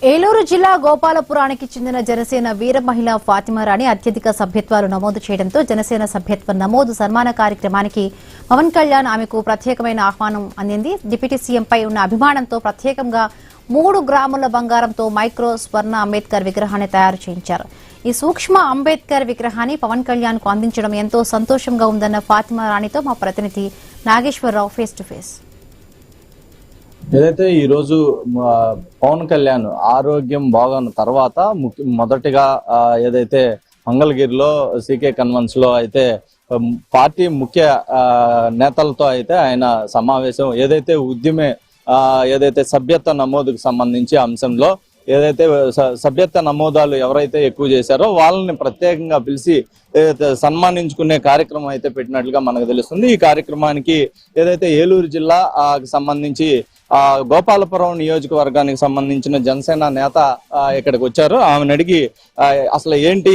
ఏలూరు జిల్లా గోపాలపురానికి చెందిన జనసేన వీర మహిళ ఫాతిమా రాణి అత్యధిక సభ్యత్వాలు నమోదు చేయడంతో జనసేన సభ్యత్వ నమోదు సన్మాన కార్యక్రమానికి పవన్ కళ్యాణ్ ఆమెకు ప్రత్యేకమైన ఆహ్వానం అందింది. డిప్యూటీ సీఎంపై ఉన్న అభిమానంతో ప్రత్యేకంగా 3 గ్రాముల బంగారంతో మైక్రో స్వర్ణ అంబేద్కర్ విగ్రహాన్ని తయారు చేయించారు. ఈ సూక్ష్మ అంబేద్కర్ విగ్రహాన్ని పవన్ కళ్యాణ్ కు అందించడం ఎంతో సంతోషంగా ఉందన్న ఫాతిమా రాణితో మా ప్రతినిధి నాగేశ్వరరావు ఫేస్ టు ఫేస్. ఏదైతే ఈ రోజు పవన్ కళ్యాణ్ ఆరోగ్యం బాగున్న తర్వాత మొదటిగా ఏదైతే మంగళగిరిలో సీకే కన్వెన్స్ లో అయితే పార్టీ ముఖ్య నేతలతో అయితే ఆయన సమావేశం ఏదైతే ఏదైతే సభ్యత్వ నమోదుకు సంబంధించి అంశంలో ఏదైతే సభ్యత్వ నమోదాలు ఎవరైతే ఎక్కువ చేశారో వాళ్ళని ప్రత్యేకంగా పిలిచి సన్మానించుకునే కార్యక్రమం అయితే పెట్టినట్లుగా మనకు తెలుస్తుంది. ఈ కార్యక్రమానికి ఏదైతే ఏలూరు జిల్లాకి సంబంధించి గోపాలపురం నియోజకవర్గానికి సంబంధించిన జనసేన నేత ఇక్కడికి వచ్చారు. ఆమెను అడిగి అసలు ఏంటి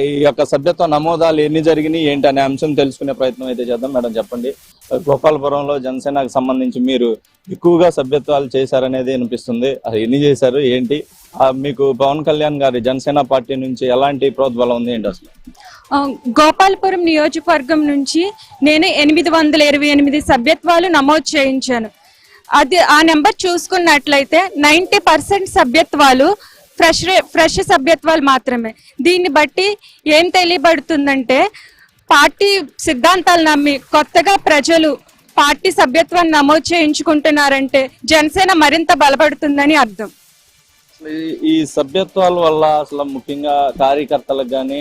ఈ యొక్క సభ్యత్వ నమోదాలు ఎన్ని జరిగినాయి ఏంటి అనే అంశం తెలుసుకునే ప్రయత్నం అయితే చేద్దాం. మేడం చెప్పండి, గోపాలపురంలో జనసేనకు సంబంధించి మీరు ఎక్కువగా సభ్యత్వాలు చేశారనేది అనిపిస్తుంది. అసలు ఎన్ని చేశారు ఏంటి, మీకు పవన్ కళ్యాణ్ గారి జనసేన పార్టీ నుంచి ఎలాంటి ప్రోద్బలం ఉంది ఏంటి? అసలు గోపాలపురం నియోజకవర్గం నుంచి నేను 828 సభ్యత్వాలు నమోదు చేయించాను. ఆ నెంబర్ చూసుకున్నట్లయితే 90% సభ్యత్వాలు ఫ్రెష్ సభ్యత్వాలు మాత్రమే. దీన్ని బట్టి ఏం తెలియబడుతుందంటే పార్టీ సిద్ధాంతాలు నమ్మి కొత్తగా ప్రజలు పార్టీ సభ్యత్వాన్ని నమోదు చేయించుకుంటున్నారంటే జనసేన మరింత బలపడుతుందని అర్థం. ఈ సభ్యత్వాల వల్ల అసలు ముఖ్యంగా కార్యకర్తలకు కానీ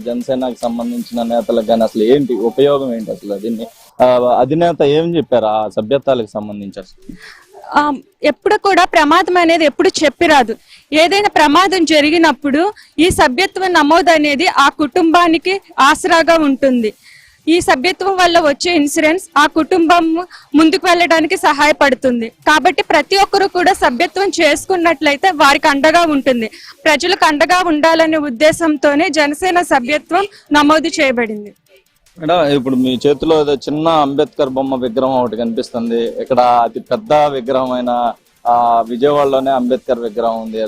జనసేనకు సంబంధించిన నేతలకు కానీ అసలు ఏంటి ఉపయోగం ఏంటి? అసలు దీన్ని అధినేత ఏం చెప్పారు ఆ సభ్యత్వాలకు సంబంధించి? అసలు ఎప్పుడు కూడా ప్రమాదం అనేది ఎప్పుడు చెప్పిరాదు. ఏదైనా ప్రమాదం జరిగినప్పుడు ఈ సభ్యత్వ నమోదు అనేది ఆ కుటుంబానికి ఆసరాగా ఉంటుంది. ఈ సభ్యత్వం వల్ల వచ్చే ఇన్సూరెన్స్ ఆ కుటుంబం ముందుకు వెళ్ళడానికి సహాయపడుతుంది. కాబట్టి ప్రతి ఒక్కరూ కూడా సభ్యత్వం చేసుకున్నట్లయితే వారికి అండగా ఉంటుంది. ప్రజలకు అండగా ఉండాలనే ఉద్దేశంతోనే జనసేన సభ్యత్వం నమోదు చేయబడింది. మేడం, ఇప్పుడు మీ చేతిలో చిన్న అంబేద్కర్ బొమ్మ విగ్రహం ఒకటి కనిపిస్తుంది. ఇక్కడ అతి పెద్ద విగ్రహం అయిన విజయవాడలోనే అంబేద్కర్ విగ్రహం ఉంది.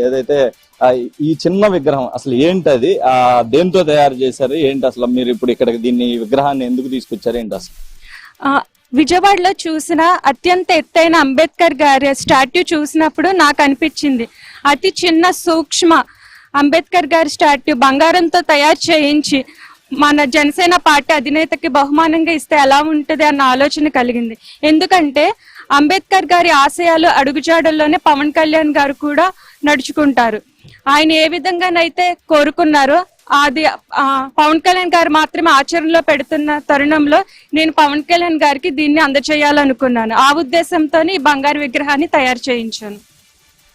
ఏదైతే ఈ చిన్న విగ్రహం అసలు ఏంటి, అది దేంతో తయారు చేశారు ఏంటి? అసలు మీరు ఇప్పుడు ఇక్కడ దీన్ని విగ్రహాన్ని ఎందుకు తీసుకొచ్చారు ఏంటి? అసలు విజయవాడలో చూసిన అత్యంత ఎత్తైన అంబేద్కర్ గారి స్టాట్యూ చూసినప్పుడు నాకు అనిపించింది అతి చిన్న సూక్ష్మ అంబేద్కర్ గారి స్టాట్యూ బంగారంతో తయారు చేయించి మన జనసేన పార్టీ అధినేతకి బహుమానంగా ఇస్తే ఎలా ఉంటది అన్న ఆలోచన కలిగింది. ఎందుకంటే అంబేద్కర్ గారి ఆశయాలు అడుగుజాడల్లోనే పవన్ కళ్యాణ్ గారు కూడా నడుచుకుంటారు. ఆయన ఏ విధంగానైతే కోరుకున్నారో అది పవన్ కళ్యాణ్ గారు మాత్రమే ఆచరణలో పెడుతున్న తరుణంలో నేను పవన్ కళ్యాణ్ గారికి దీన్ని అందజేయాలనుకున్నాను. ఆ ఉద్దేశంతో ఈ బంగారు విగ్రహాన్ని తయారు చేయించాను.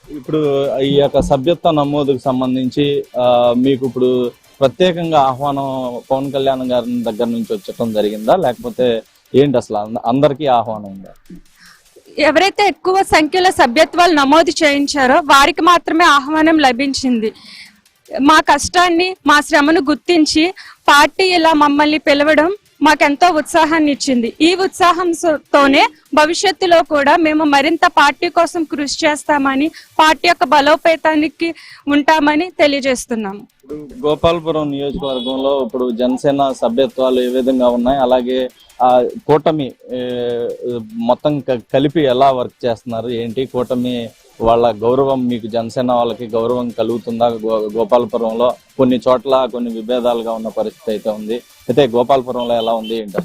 ఇప్పుడు ఈ యొక్క సభ్యత్వ నమోదుకు సంబంధించి మీకు ఇప్పుడు ప్రత్యేకంగా ఆహ్వానం పవన్ కళ్యాణ్ గారి దగ్గర నుంచి వచ్చటం జరిగిందా, లేకపోతే ఏంటి అసలు అందరికీ ఆహ్వానం ఉందా? ఎవరైతే ఎక్కువ సంఖ్యలో సభ్యత్వాలు నమోదు చేయించారో వారికి మాత్రమే ఆహ్వానం లభించింది. మా కష్టాన్ని మా శ్రమను గుర్తించి పార్టీ ఇలా మమ్మల్ని పిలవడం మాకెంతో ఉత్సాహాన్ని ఇచ్చింది. ఈ ఉత్సాహంతోనే భవిష్యత్తులో కూడా మేము మరింత పార్టీ కోసం కృషి చేస్తామని, పార్టీ యొక్క బలోపేతానికి ఉంటామని తెలియజేస్తున్నాము. గోపాలపురం నియోజకవర్గంలో ఇప్పుడు జనసేన సభ్యత్వాలు ఏ విధంగా ఉన్నాయి, అలాగే కూటమి మొత్తం కలిపి ఎలా వర్క్ చేస్తున్నారు ఏంటి? కూటమి వాళ్ళ గౌరవం మీకు జనసేన వాళ్ళకి గౌరవం కలుగుతుందా? గోపాలపురంలో కొన్ని చోట్ల కొన్ని విభేదాలుగా ఉన్న పరిస్థితి అయితే ఉంది. అయితే గోపాలపురంలో ఎలా ఉంది ఏంటి?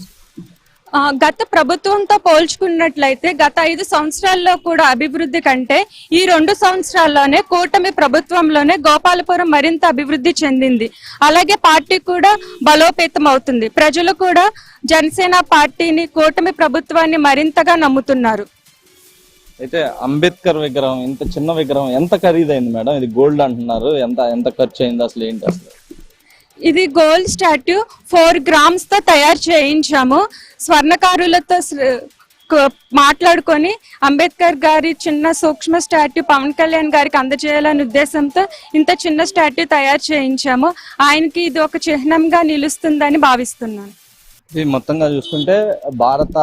గత ప్రభుత్వంతో పోల్చుకున్నట్లయితే గత 5 సంవత్సరాల్లో కూడా అభివృద్ధి కంటే ఈ 2 సంవత్సరాల్లోనే కూటమి ప్రభుత్వంలోనే గోపాలపురం మరింత అభివృద్ధి చెందింది. అలాగే పార్టీ కూడా బలోపేతం అవుతుంది. ప్రజలు కూడా జనసేన పార్టీని, కూటమి ప్రభుత్వాన్ని మరింతగా నమ్ముతున్నారు. అయితే అంబేద్కర్ విగ్రహం, ఇంత చిన్న విగ్రహం ఎంత ఖరీదైంది మేడం? ఇది గోల్డ్ అంటున్నారు, ఎంత ఖర్చు అయింది అసలు ఏంటి? అసలు ఇది గోల్డ్ స్టాట్యూ 4 గ్రామ్స్ తో తయారు చేయించాము. స్వర్ణకారులతో మాట్లాడుకొని అంబేద్కర్ గారి చిన్న సూక్ష్మ స్టాట్యూ పవన్ కళ్యాణ్ గారికి అందజేయాలనే ఉద్దేశంతో ఇంత చిన్న స్టాట్యూ తయారు చేయించాము. ఆయనకి ఇది ఒక చిహ్నంగా నిలుస్తుందని భావిస్తున్నాను. ఇది మొత్తంగా చూసుకుంటే భారత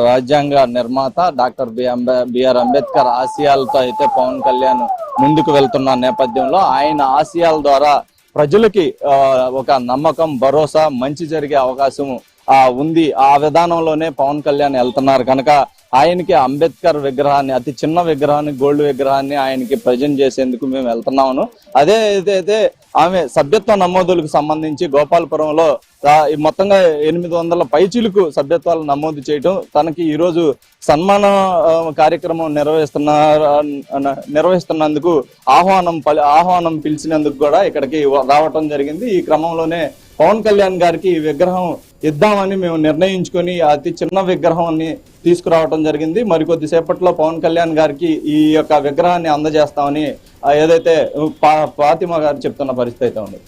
రాజ్యాంగ నిర్మాత డాక్టర్ బిఆర్ అంబేద్కర్ ఆశయాలతో అయితే పవన్ కళ్యాణ్ ముందుకు వెళ్తున్న నేపథ్యంలో ఆయన ఆశయాల ద్వారా ప్రజలకి ఒక నమ్మకం, భరోసా, మంచి జరిగే అవకాశం ఉంది. ఆ విధానంలోనే పవన్ కళ్యాణ్ వెళ్తున్నారు కనుక ఆయనకి అంబేద్కర్ విగ్రహాన్ని, అతి చిన్న విగ్రహాన్ని, గోల్డ్ విగ్రహాన్ని ఆయనకి ప్రజెంట్ చేసేందుకు మేము వెళ్తున్నాము. అదే ఏదైతే ఆమె సభ్యత్వ నమోదులకు సంబంధించి గోపాలపురంలో మొత్తంగా 800 పైచిలకు సభ్యత్వాలు నమోదు చేయడం, తనకి ఈ రోజు సన్మాన కార్యక్రమం నిర్వహిస్తున్నందుకు ఆహ్వానం పిలిచినందుకు కూడా ఇక్కడికి రావటం జరిగింది. ఈ క్రమంలోనే పవన్ కళ్యాణ్ గారికి ఈ విగ్రహం ఇద్దామని మేము నిర్ణయించుకొని అతి చిన్న విగ్రహాన్ని తీసుకురావడం జరిగింది. మరికొద్ది సేపట్లో పవన్ కళ్యాణ్ గారికి ఈ యొక్క విగ్రహాన్ని అందజేస్తామని ఏదైతే ఫాతిమా గారు చెప్తున్న పరిస్థితి అయితే ఉంది.